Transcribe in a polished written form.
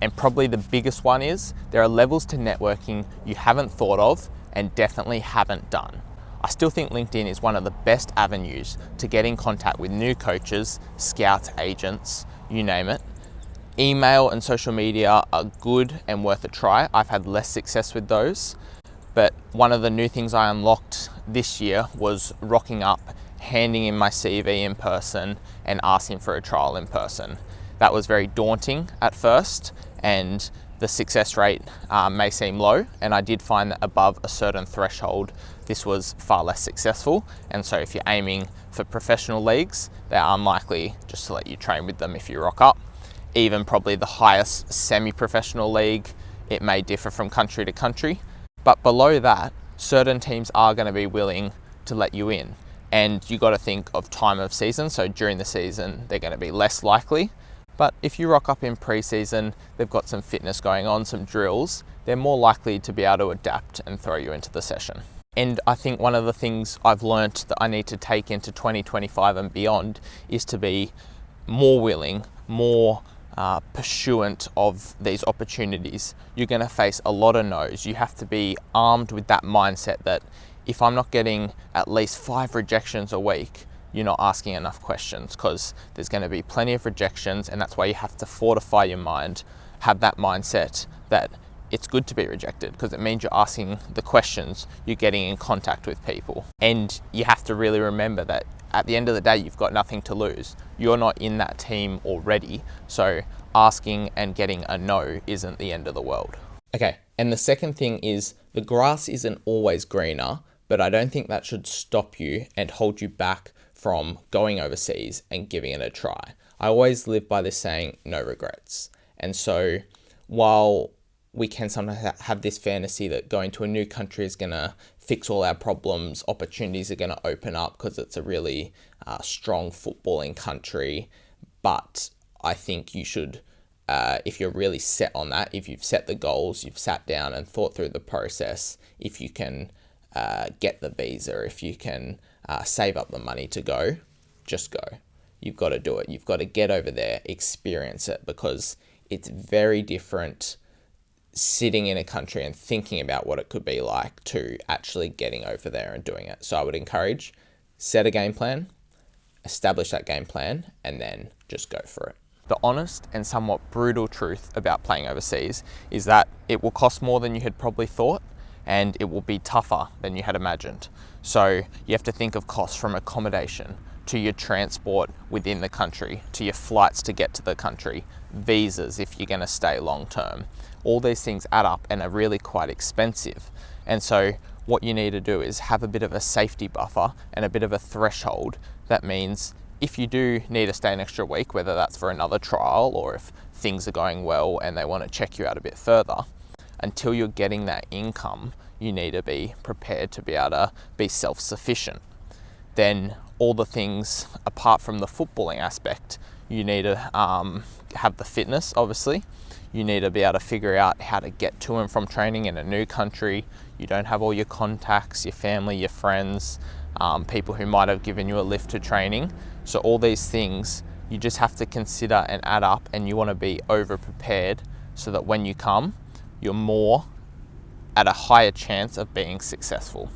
And probably the biggest one is there are levels to networking you haven't thought of and definitely haven't done. I still think LinkedIn is one of the best avenues to get in contact with new coaches, scouts, agents, you name it. Email and social media are good and worth a try. I've had less success with those, but one of the new things I unlocked this year was rocking up, handing in my CV in person and asking for a trial in person. That was very daunting at first, and the success rate may seem low, and I did find that above a certain threshold this was far less successful. And so if you're aiming for professional leagues, they're unlikely just to let you train with them if you rock up. Even probably the highest semi-professional league, it may differ from country to country, but below that certain teams are going to be willing to let you in. And you got to think of time of season, so during the season they're going to be less likely. But if you rock up in pre-season, they've got some fitness going on, some drills, they're more likely to be able to adapt and throw you into the session. And I think one of the things I've learnt that I need to take into 2025 and beyond is to be more willing, more pursuant of these opportunities. You're going to face a lot of no's. You have to be armed with that mindset that if I'm not getting at least 5 rejections a week, you're not asking enough questions, because there's going to be plenty of rejections, and that's why you have to fortify your mind, have that mindset that it's good to be rejected because it means you're asking the questions, you're getting in contact with people. And you have to really remember that at the end of the day, you've got nothing to lose. You're not in that team already, so asking and getting a no isn't the end of the world. Okay, and the second thing is the grass isn't always greener, but I don't think that should stop you and hold you back from going overseas and giving it a try. I always live by this saying, no regrets. And so while we can sometimes have this fantasy that going to a new country is going to fix all our problems, opportunities are going to open up because it's a really strong footballing country. But I think you should, if you're really set on that, if you've set the goals, you've sat down and thought through the process, if you can get the visa, if you can save up the money to go, just go. You've got to do it. You've got to get over there, experience it, because it's very different sitting in a country and thinking about what it could be like to actually getting over there and doing it. So I would encourage, set a game plan, establish that game plan, and then just go for it. The honest and somewhat brutal truth about playing overseas is that it will cost more than you had probably thought, and it will be tougher than you had imagined. So you have to think of costs from accommodation to your transport within the country, to your flights to get to the country, visas if you're going to stay long term. All these things add up and are really quite expensive. And so what you need to do is have a bit of a safety buffer and a bit of a threshold. That means if you do need to stay an extra week, whether that's for another trial or if things are going well and they want to check you out a bit further, until you're getting that income, you need to be prepared to be able to be self-sufficient. Then all the things apart from the footballing aspect, you need to have the fitness, obviously. You need to be able to figure out how to get to and from training in a new country. You don't have all your contacts, your family, your friends, people who might have given you a lift to training. So all these things you just have to consider and add up, and you want to be over prepared so that when you come, you're more at a higher chance of being successful.